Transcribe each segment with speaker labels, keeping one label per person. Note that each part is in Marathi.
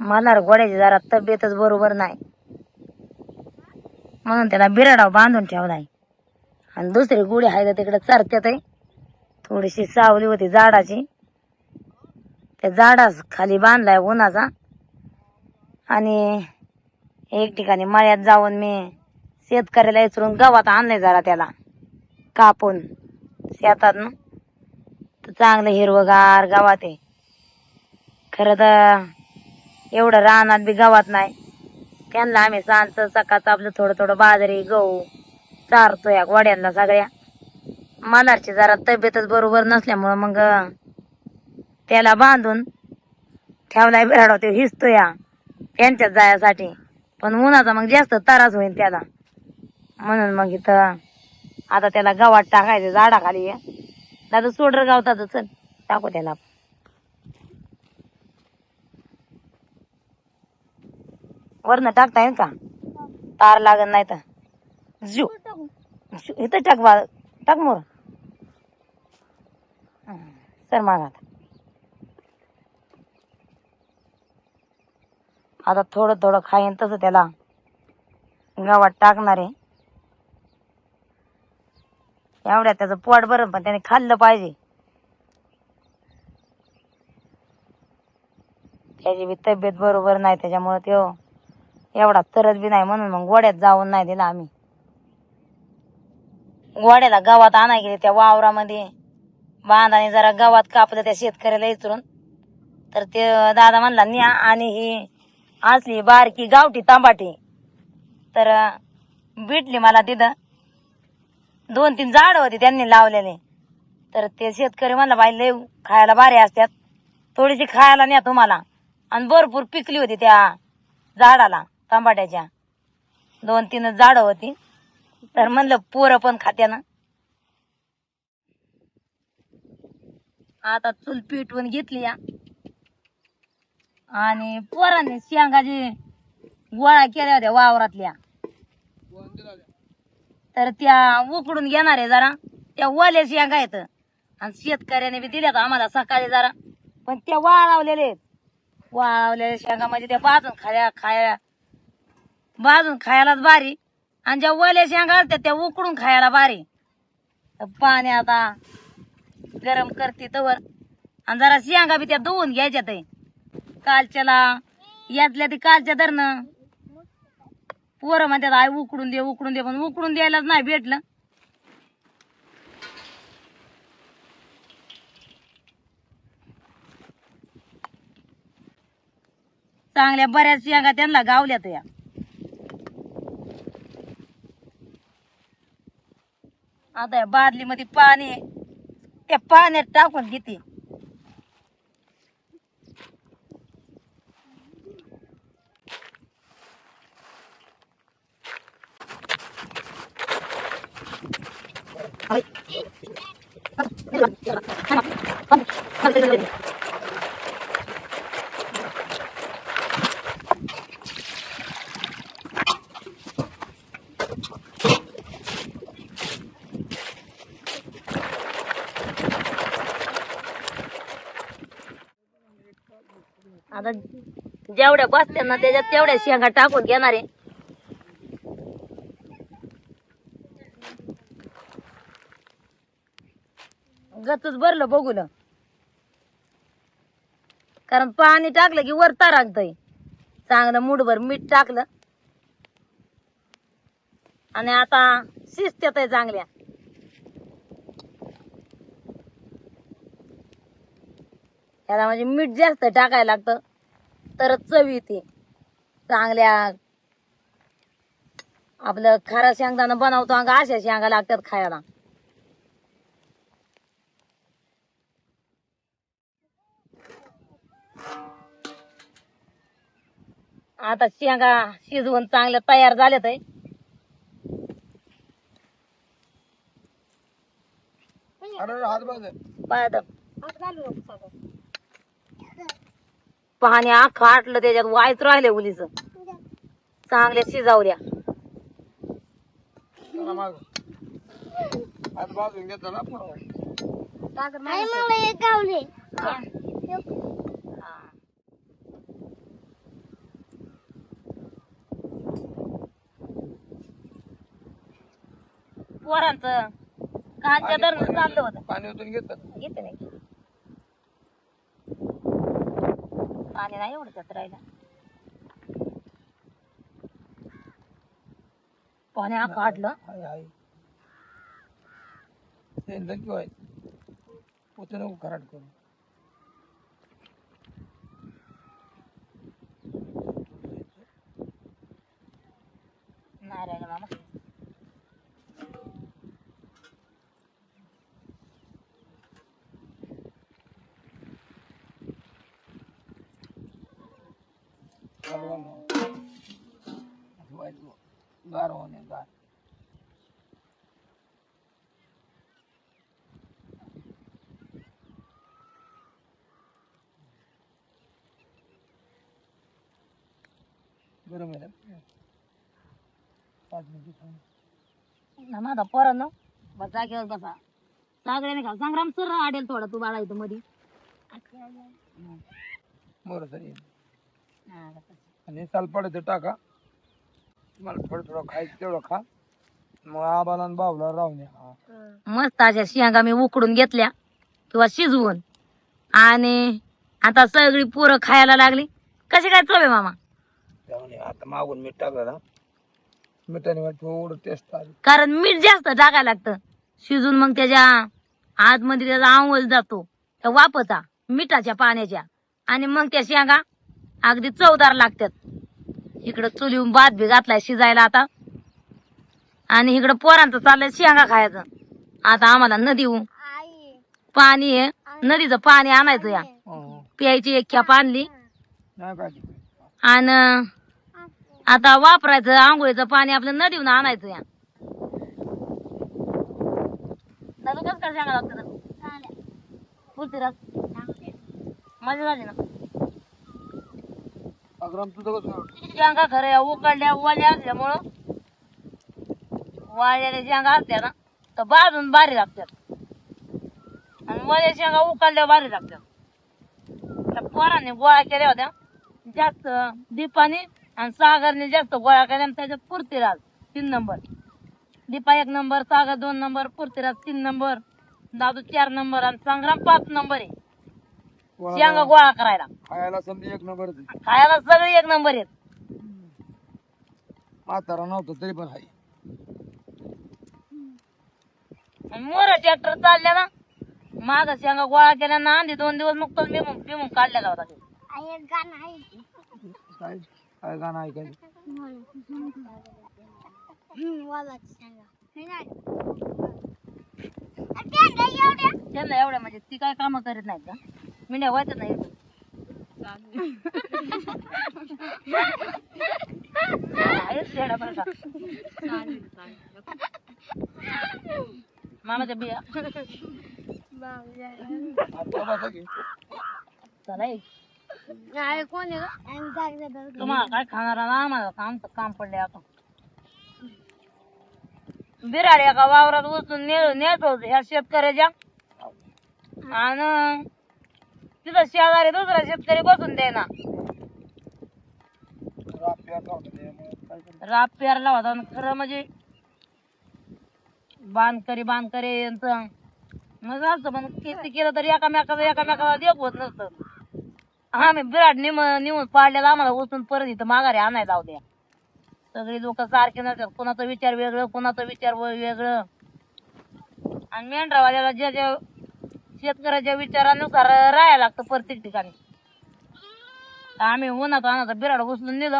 Speaker 1: मला घोड्याची जरा तब्येतच बरोबर नाही, म्हणून त्याला बिराडाव बांधून ठेवलाय. आणि दुसरी गुढी आहे तिकडे चरत्यात आहे. थोडीशी सावली होती झाडाची, त्या झाडास खाली बांधलाय उन्हाचा. आणि एक ठिकाणी मळ्यात जाऊन मी शेतकऱ्याला इचरून गवत आणलंय जरा त्याला कापून शेतात ना, तर चांगलं हिरवगार गवत आहे. खरं तर एवढं रानात बी गवत नाही. त्यांना आम्ही सांजचं सकाळचं आपलं थोडं थोडं बाजरी गहू चारतो या गोड्यांना सगळ्या. मलाची जरा तब्येतच बरोबर नसल्यामुळं मग त्याला बांधून ठेवलाय बिराडा. ते हिसतो या त्यांच्यात जायसाठी, पण उन्हाचा मग जास्त त्रास होईल त्याला, म्हणून मग इथं आता त्याला गवात टाकायचं झाडाखाली. दादा सोडर गावतात, चल टाकू त्याला. वरनं टाकता येईल का? तार लागत नाही तर इथं टाक बा, टाक मोर सर मागात. आता थोडं थोडं खाईन तसं त्याला गावात टाकणार आहे. एवढ्या त्याचं पोट भरून, पण त्याने खाल्लं पाहिजे. त्याची बी तब्येत बरोबर नाही, त्याच्यामुळे तो एवढा तरच बी नाही, म्हणून मग गोड्यात जाऊन नाही दिला आम्ही. गोड्याला गावात आणाय गेले त्या वावरामध्ये, बांधाने जरा गावात कापलं त्या शेतकऱ्याला इचरून. तर ते दादा म्हणला न्या, आणि ही असली बारकी गावठी तांबाटी तर भेटली मला तिथं. 2-3 झाड होती त्यांनी लावलेले. तर ते शेतकरी म्हणला बाई लय खायला भारी असतात, थोडीशी खायला न्या तुम्हाला. आणि भरपूर पिकली होती त्या झाडाला तांबाट्याच्या. 2-3 झाडं होती, तर म्हणलं पोरं पण खात्यानं. आता चूल पेटवून घेतली या, आणि पोरांनी शेंगाची गोळा केल्या होत्या वावरातल्या, तर त्या उकडून घेणार आहे जरा. त्या ओल्या शेंगा येत, आणि शेतकऱ्याने बी दिल्यात आम्हाला सकाळी जरा, पण त्या वाळवलेले. वाळवलेल्या शेंगा म्हणजे त्या भाजून खायलाच भारी, आणि ज्या ओल्या शेंगा असतात त्या उकडून खायला भारी. पाणी आता गरम करते तवर, आणि जरा शेंगा बी त्या धुवून घ्यायच्यात आहे. कालच्याला यातल्या ती कालच्या धरणं पोरं म्हणतात आई उकडून दे उकडून दे, पण उकडून द्यायलाच नाही भेटलं. चांगल्या बऱ्याच शेंगा त्यांना गावल्यात या. आता या बादली मध्ये पाणी, त्या पाण्यात टाकून घेते. आता जेवढ्या बसत्या ना त्याच्यात तेवढ्या शेंगा टाकून घेणार आहे. गचच भरलं बघून, कारण पाणी टाकलं की वर तरंगतय. चांगलं मुठभर मीठ टाकलं, आणि आता शिजत्यात आहे चांगल्या. त्याला म्हणजे मीठ जास्त टाकायला लागतं, तरच चव येते चांगल्या. आपलं खारा शेंगदाणा बनवतो अंग अशा शेंगा लागतात खायला. आता शेंगा शिजवून चांगल्या तयार झाल्यात आहे. पाणी अख्खं आटलं, त्याच्यात वायच राहिले उलीच. चांगल्या शिजावल्या. पोरांचं कांच्या धरणं चाललं होतं.
Speaker 2: पाणी ओतून घेतात.
Speaker 1: घेते नाही पाणी नाही एवढं त्यात राहिला. पाणी हा काढलं.
Speaker 2: हाय हाय ते लकी व्हाय पोते नको खराट करू.
Speaker 1: नाही राहिलं मामा.
Speaker 2: गार होणे गार. गरम आहे ना 5 मिनिट.
Speaker 1: माझा पोरांनो बस जागेवर बसा. सागऱ्याने खा. संग्राम सर आडेल थोडा तू बाळा इथं मध्ये.
Speaker 2: मोर तरी आणि सालपाड्याचं टाका. मला थोडं थोडं खायचं तेवढं खा. मग आबाला आणि बाबला राहून या.
Speaker 1: मस्त अशा शेंगा मी उकडून घेतल्या किंवा शिजवून आणि आता सगळी पोरं खायला लागली. कशी काय चव आहे मामा?
Speaker 2: आता मागून मीठ टाकलं ना मिठाने थोडं टेस्ट आली.
Speaker 1: कारण मीठ जास्त टाकायला लागतं शिजून. मग त्याच्या आतमध्ये त्याचा आंवल जातो त्या वाफचा मिठाच्या पाण्याच्या आणि मग त्या शेंगा अगदी चवदार लागतात. इकडं चुलीहून भात बी घातलाय शिजायला आता आणि इकडं पोरांचं चाललंय शेंगा खायचं. आता आम्हाला नदीहून पाणी आहे. नदीचं पाणी आणायचं या. प्यायची एक खेप आणली आणि आता वापरायचं. आंघोळीचं पाणी आपलं नदीहून आणायचं या. दादू कसं काय शेंगा लागतं पुरती रात मजा झाली ना. शेंगा खरं उकडल्या वाल्या असल्यामुळं वाळलेल्या शेंगा असल्या ना तर भाजून भारी लागतात आणि वाल्या शेंगा उकडल्या भारी लागतात. त्या पोरांनी गोळा केल्या होत्या जास्त. दीपाने आणि सागरने जास्त गोळा केल्या आणि त्याच्यात पुरतीराज 3 नंबर. दीपा 1 नंबर, सागर 2 नंबर, पुरतीराज 3 नंबर, दादू 4 नंबर आणि संग्राम 5 नंबर आहे शेंगा गोळा करायला.
Speaker 2: खायला समजा 1 नंबर.
Speaker 1: खायला सगळे 1 नंबर आहेत.
Speaker 2: म्हातारा नव्हतं तरी पण आहे.
Speaker 1: मोर ट्रॅक्टर चालल्या ना माझा शेंगा गोळा केल्या ना आधी 2 दिवस नुकतंच बिमून काढलेला होता.
Speaker 2: काय गाणं ऐकायचं.
Speaker 1: त्यांना एवढ्या म्हणजे ती काय काम करीत नाहीत का? मिंड्या व्हायचं नाही. मामाच्या बिया तुम्हाला काय खाणार ना आम्हाला काम पडले. आता बिराड एका वावरात उचलून नेत होत ह्या शेतकऱ्याच्या आणि तिथं शेजारी दुसरा शेतकरी बसून द्यायना. राप पेरला होता खरं म्हणजे बांधकरी यांचं मग असतं. पण किती केलं तरी एकामेकाला देख होत नसतं. आम्ही बिराड निवून पाडलेला आम्हाला उचलून परत इथं माघारी आणायला जाऊ द्या. सगळी लोक सारखे नसतात. कोणाचा विचार वेगळं कोणाचा विचार वेगळं. आणि मेंढरावाल्याला ज्या शेतकऱ्याच्या विचारानुसार राहायला लागतं प्रत्येक ठिकाणी. आम्ही उन्हात बिराड उचलून नेलं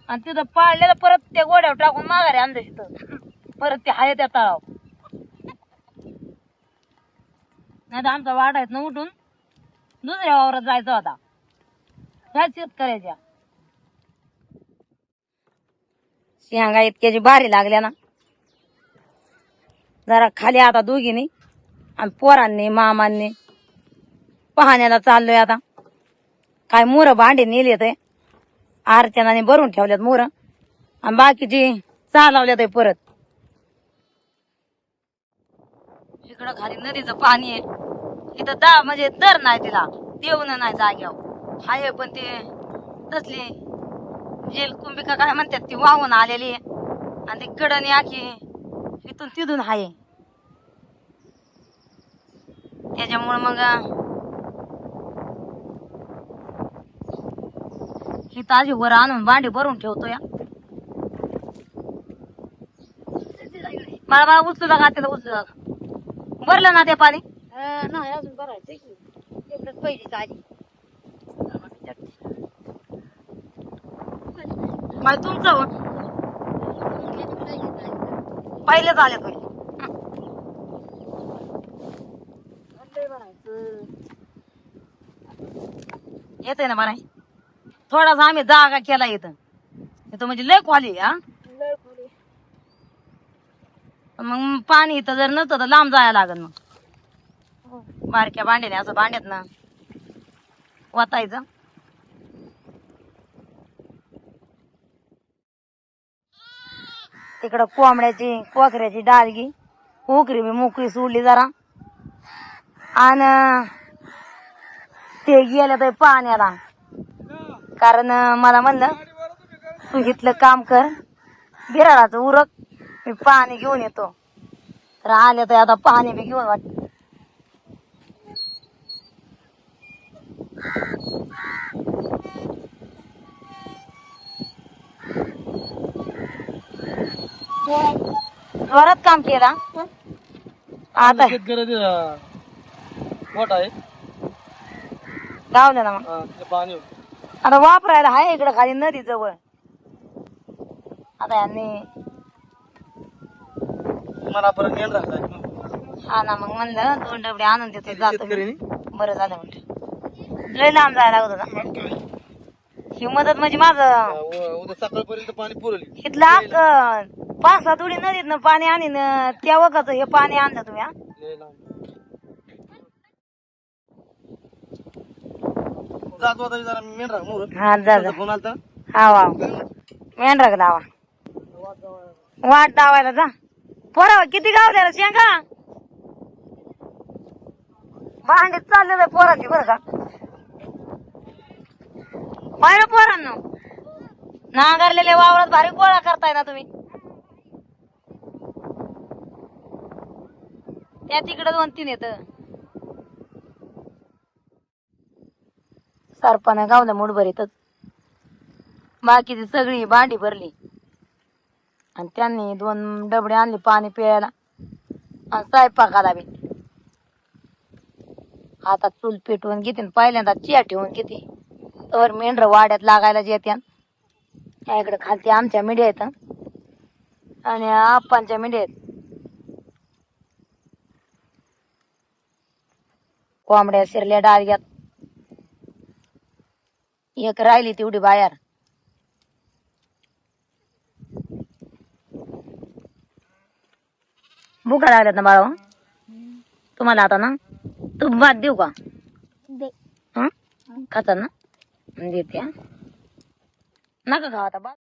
Speaker 1: आणि तिथं पाडलेलं परत त्या गोड्यावर टाकून माघारी आणलं. तिथं परत ते हाय त्या तळाव. नाही तर आमचा वाडा आहेत ना उठून दुसऱ्या वावरात जायचा होता ह्या शेतकऱ्याच्या. शेंगा इतक्याची भारी लागल्या ना जरा खाली आता दोघींनी आणि पोरांनी मामांनी पाहण्याला चाललोय. आता काय मोर भांडे नेले ते अर्चनाने भरून ठेवल्यात मोर आणि बाकीची चालवल्यात परत. इकडं खाली नदीचं पाणी आहे. इथं म्हणजे दर नाही तिला देऊन नाही जाग्यावर हाय. पण ते तसली जेल कुंभिका काय म्हणतात ती वाहून आलेली आहे आणि ती कडणी आखी इथून तिथून आहे. त्याच्यामुळे मग ही ताजी वर आणून भांडी भरून ठेवतो या. मला उचलू लागा त्याला उचलू लागा. भरलं ना ते पाणी? नाही अजून भरायचं तेवढंच पहिली ताजी. माय तुमचं हो पहिलेच आले तुम्ही. येते ना मला थोडासा आम्ही जागा केला इथं. इथं म्हणजे लय खोली. हा मग पाणी इथं जर नसतं तर लांब जायला लागल. मग बारक्या भांड्याने असं भांड्यात ना वाचायचं. तिकडं कोंबड्याची कोकऱ्याची डालगी उकरी मी मोकळी सोडली जरा. आणि ते गेलं तर पाण्याला. कारण मला म्हणलं तू इथलं काम कर बिराडाचं उरक मी पाणी घेऊन येतो. तर आले तर आता पाणी बी घेऊन वाटत. जोरात काम केला आता
Speaker 2: मोठा आहे
Speaker 1: गावलं ना. मग
Speaker 2: पाणी
Speaker 1: आता वापरायला आहे इकडं खाली नदी जवळ. आता यांनी
Speaker 2: मला परत मेन राहत.
Speaker 1: हा ना मग म्हणलं 2 डबडे आणून देतो जातो. बरं झालं म्हणलं लय लांब जायला लागत होता. ही मदत म्हणजे माझं
Speaker 2: उद्या सकाळपर्यंत पाणी पुरवली.
Speaker 1: इथला 5-6 थोडी नदीत पाणी आणीन त्या वकाच हे पाणी आणलं तुम्ही. हा जा जा. हा वा मेंढराक लावा वाट लावायला जा. पोरा किती गावल्याला शेंगा भांडीत चाललेलं पोराची बरं का. पाहिलं पोरांनो नांगरलेल्या वावरात भारी गोळा करताय ना तुम्ही. त्या तिकडे 2-3 येत. सरपानं गावलं मुठभरीतच. बाकीची सगळी भांडी भरली आणि त्यांनी 2 डबडे आणले पाणी प्यायला आणि स्वयंपाकाला बी. आता चूल पेटवून घेते पहिल्यांदा चिया ठेवून घेते. तर मेंढर वाड्यात लागायला येत्या. इकडे खालती आमच्या मिड्या आहेत आणि आप्पांच्या मिड्या आहेत. कोंबड्या शिरल्या डाळग्यात. एक राहिली तेवढी बाहेर. भुका लागल्यात ना बाळा तुम्हाला. आता ना तू भात देऊ का? खाता ना देते. नका खावा आता भात.